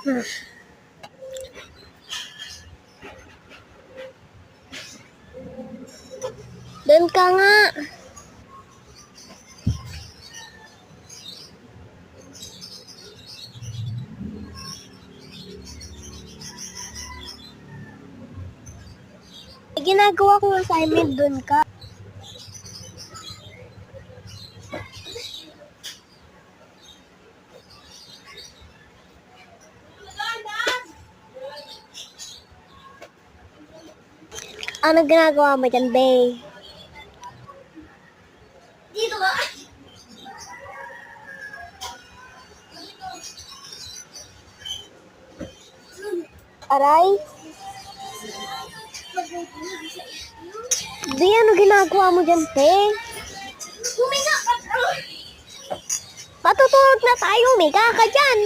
Doon ka nga. Ginagawa kong assignment, doon ka. Ano ginagawa mo dyan, Bay? Dito ba? Aray? Di, ano ginagawa mo dyan, Pe? Huminga ka! Matutulog na tayo, humiga ka dyan.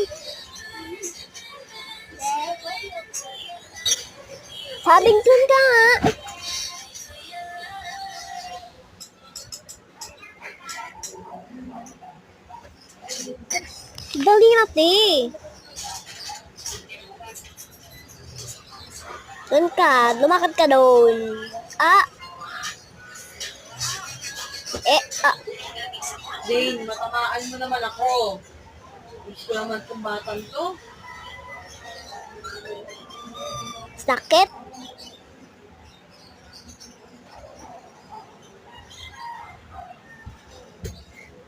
Sabing dun ka nga. Dali na, Pe. Doon ka, lumakad ka doon. Jane, matamaan mo naman ako. Gusto naman itong batang to. Sakit?